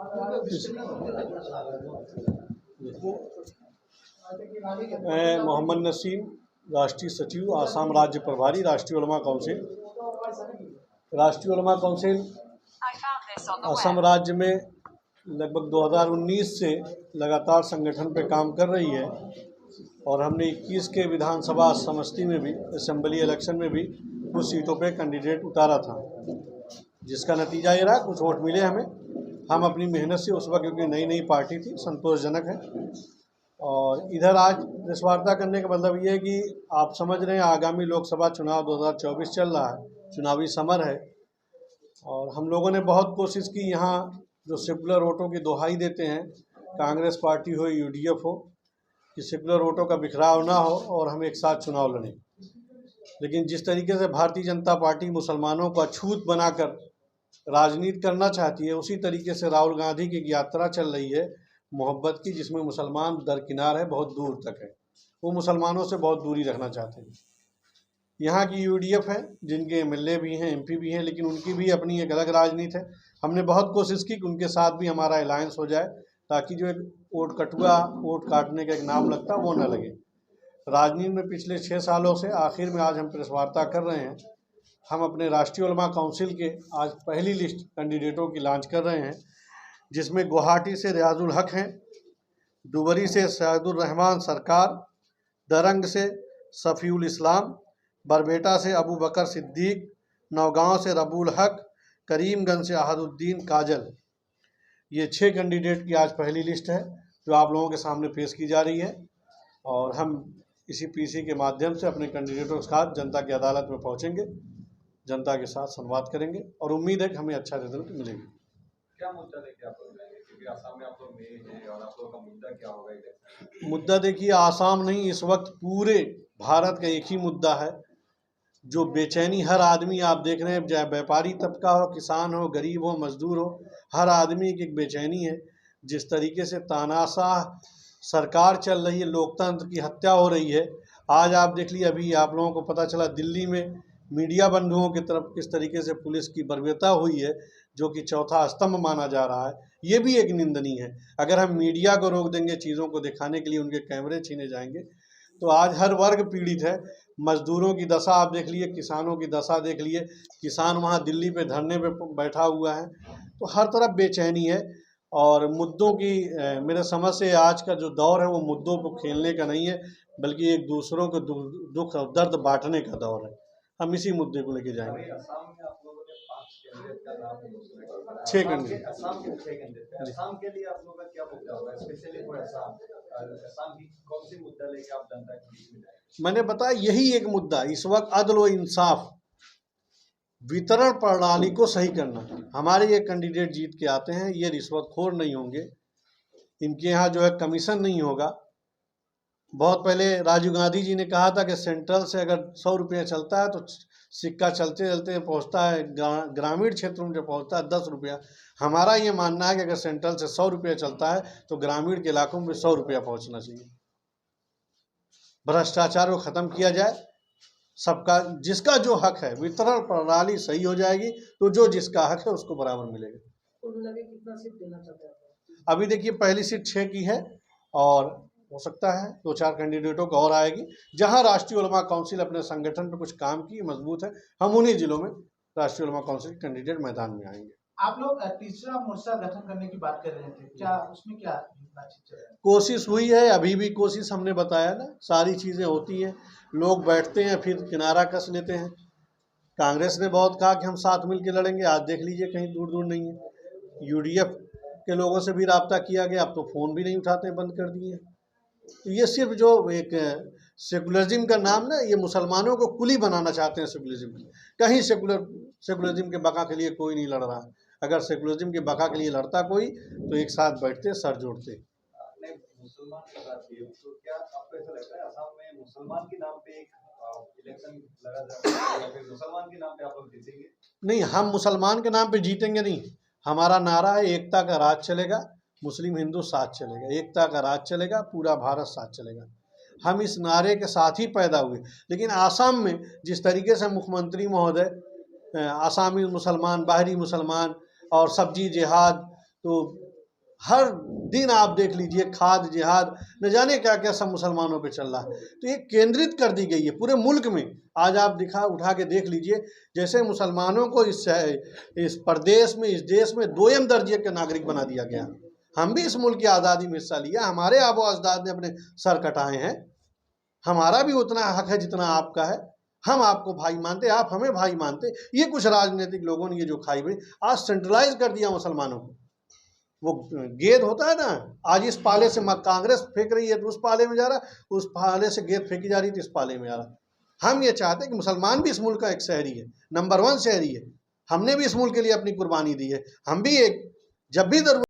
मैं मोहम्मद नसीम, राष्ट्रीय सचिव, आसाम राज्य प्रभारी, राष्ट्रीय उलमा काउंसिल। राष्ट्रीय उलमा काउंसिल असम राज्य में लगभग 2019 से लगातार संगठन पे काम कर रही है और हमने 21 के विधानसभा समष्टि में भी, असेंबली इलेक्शन में भी कुछ सीटों पे कैंडिडेट उतारा था, जिसका नतीजा ये रहा कुछ वोट मिले हमें। हम अपनी मेहनत से उस वक्त, क्योंकि नई नई पार्टी थी, संतोषजनक है। और इधर आज प्रेस वार्ता करने का मतलब ये है कि आप समझ रहे हैं आगामी लोकसभा चुनाव 2024 चल रहा है, चुनावी समर है और हम लोगों ने बहुत कोशिश की यहाँ जो सेकुलर वोटों की दुहाई देते हैं, कांग्रेस पार्टी हो, यूडीएफ हो, कि सेकुलर वोटों का बिखराव ना हो और हम एक साथ चुनाव लड़ें। लेकिन जिस तरीके से भारतीय जनता पार्टी मुसलमानों को अछूत बनाकर राजनीति करना चाहती है, उसी तरीके से राहुल गांधी की यात्रा चल रही है मोहब्बत की, जिसमें मुसलमान दरकिनार है, बहुत दूर तक है। वो मुसलमानों से बहुत दूरी रखना चाहते हैं। यहाँ की यूडीएफ है, जिनके एमएलए भी हैं, एमपी भी हैं, लेकिन उनकी भी अपनी एक अलग राजनीति है। हमने बहुत कोशिश की कि उनके साथ भी हमारा अलायंस हो जाए, ताकि जो एक वोट कटुआ, वोट काटने का एक नाम लगता है, वो न लगे। राजनीति में पिछले 6 सालों से आखिर में आज हम प्रेस वार्ता कर रहे हैं। हम अपने राष्ट्रीय उलमा काउंसिल के आज पहली लिस्ट कैंडिडेटों की लॉन्च कर रहे हैं, जिसमें गुवाहाटी से रियाजुल हक हैं, दुबरी से सैदुर रहमान सरकार, दरंग से सफ़ीउल इस्लाम, बरबेटा से अबू बकर सिद्दीक, नौगांव से रबुल हक, करीमगंज से अहदुद्दीन काजल। ये 6 कैंडिडेट की आज पहली लिस्ट है जो आप लोगों के सामने पेश की जा रही है और हम इसी पीसी के माध्यम से अपने कैंडिडेटों के साथ जनता की अदालत में पहुंचेंगे, जनता के साथ संवाद करेंगे और उम्मीद है कि हमें अच्छा रिजल्ट मिलेगा। क्या मुद्दा लेके आप लोग जाएंगे, क्योंकि आसाम में आप लोग नए हैं और आप लोगों का मुद्दा क्या होगा इलेक्शन? मुद्दा देखिए, आसाम नहीं, इस वक्त पूरे भारत का एक ही मुद्दा है जो बेचैनी हर आदमी, आप देख रहे हैं, चाहे व्यापारी तबका हो, किसान हो, गरीब हो, मजदूर हो, हर आदमी की एक बेचैनी है। जिस तरीके से तानाशाह सरकार चल रही है, लोकतंत्र की हत्या हो रही है। आज आप देख लीजिए, अभी आप लोगों को पता चला दिल्ली में मीडिया बंधुओं की तरफ किस तरीके से पुलिस की बर्बरता हुई है, जो कि चौथा स्तंभ माना जा रहा है। ये भी एक निंदनीय है। अगर हम मीडिया को रोक देंगे, चीज़ों को दिखाने के लिए उनके कैमरे छीने जाएंगे, तो आज हर वर्ग पीड़ित है। मजदूरों की दशा आप देख लिए, किसानों की दशा देख लिए, किसान वहाँ दिल्ली पे धरने पे बैठा हुआ है। तो हर तरफ बेचैनी है और मुद्दों की मेरे समझ से आज का जो दौर है वो मुद्दों को खेलने का नहीं है, बल्कि एक दूसरों को दुख और दर्द बांटने का दौर है। हम इसी मुद्दे को लेके जाएंगे। असम में आप लोगों ने 5 कैंडिडेट का नाम घोषणा किया, 6 कैंडिडेट। असम के 6 कैंडिडेट, असम के लिए आप लोगों का क्या मुद्दा होगा, स्पेशली फॉर असम? असम की कौन सी मुद्दा लेके आप जनता के बीच में जाएंगे? मैंने बताया यही एक मुद्दा इस वक्त, अदल व इंसाफ, वितरण प्रणाली को सही करना। हमारे ये कैंडिडेट जीत के आते हैं, ये रिश्वतखोर नहीं होंगे, इनके यहाँ जो है कमीशन नहीं होगा। बहुत पहले राजीव गांधी जी ने कहा था कि सेंट्रल से अगर 100 रुपया चलता है तो सिक्का चलते चलते पहुँचता है, ग्रामीण क्षेत्रों में जो पहुँचता है 10 रुपया। हमारा ये मानना है कि अगर सेंट्रल से 100 रुपया चलता है तो ग्रामीण के इलाकों में 100 रुपया पहुँचना चाहिए। भ्रष्टाचार को ख़त्म किया जाए, सबका जिसका जो हक है, वितरण प्रणाली सही हो जाएगी तो जो जिसका हक है उसको बराबर मिलेगा। कितना सीट देना चाहते हैं? अभी देखिए, पहली सीट 6 की है और हो सकता है 2-4 कैंडिडेटों को और आएगी। जहां राष्ट्रीय उलमा काउंसिल अपने संगठन पर कुछ काम की मजबूत है, हम उन्हीं जिलों में राष्ट्रीय उलमा काउंसिल कैंडिडेट मैदान में आएंगे। आप लोग तीसरा मोर्चा गठन करने की बात कर रहे थे, क्या उसमें क्या बातचीत चल रही है? कोशिश हुई है, अभी भी कोशिश, हमने बताया ना, सारी चीज़ें होती हैं, लोग बैठते हैं फिर किनारा कस लेते हैं। कांग्रेस ने बहुत कहा कि हम साथ मिल के लड़ेंगे, आज देख लीजिए कहीं दूर दूर नहीं है। यूडीएफ के लोगों से भी राब्ता किया गया, अब तो फ़ोन भी नहीं उठाते, बंद कर दिए। तो ये सिर्फ जो एक सेकुलरिज्म का नाम ना, ये मुसलमानों को कुली बनाना चाहते हैं सेकुलरिज्म की। कहीं सेकुलरिज्म के बका के लिए कोई नहीं लड़ रहा। अगर सेकुलरिज्म के बका के लिए लड़ता कोई तो एक साथ बैठते, सर जोड़ते। मुसलमान की बात की, तो क्या आपको ऐसा लगता है असम में मुसलमान के नाम पे एक इलेक्शन लड़ा जाएगा या फिर मुसलमान के नाम पे आप लोग जीतेंगे? नहीं, हम मुसलमान के नाम पे जीतेंगे नहीं। हमारा नारा है एकता का राज चलेगा, मुस्लिम हिंदू साथ चलेगा, एकता का राज चलेगा, पूरा भारत साथ चलेगा। हम इस नारे के साथ ही पैदा हुए। लेकिन आसाम में जिस तरीके से मुख्यमंत्री महोदय आसामी मुसलमान, बाहरी मुसलमान और सब्जी जिहाद तो हर दिन आप देख लीजिए खाद जिहाद न जाने क्या क्या सब मुसलमानों पे चल रहा है। तो ये केंद्रित कर दी गई है पूरे मुल्क में। आज आप उठा के देख लीजिए, जैसे मुसलमानों को इस प्रदेश में, इस देश में दोयम दर्जे के नागरिक बना दिया गया। हम भी इस मुल्क की आज़ादी में हिस्सा लिया, हमारे आबो अजदाद ने अपने सर कटाए हैं, हमारा भी उतना हक है जितना आपका है। हम आपको भाई मानते, आप हमें भाई मानते। ये कुछ राजनीतिक लोगों ने ये जो खाई हुई आज सेंट्रलाइज कर दिया मुसलमानों को। वो गेंद होता है ना, आज इस पाले से कांग्रेस फेंक रही है तो उस पाले में जा रहा, उस पाले से गेंद फेंकी जा रही थी इस पाले में जा रहा। हम ये चाहते हैं कि मुसलमान भी इस मुल्क का एक शहरी है, नंबर 1 शहरी है। हमने भी इस मुल्क के लिए अपनी कुर्बानी दी है। हम भी एक जब भी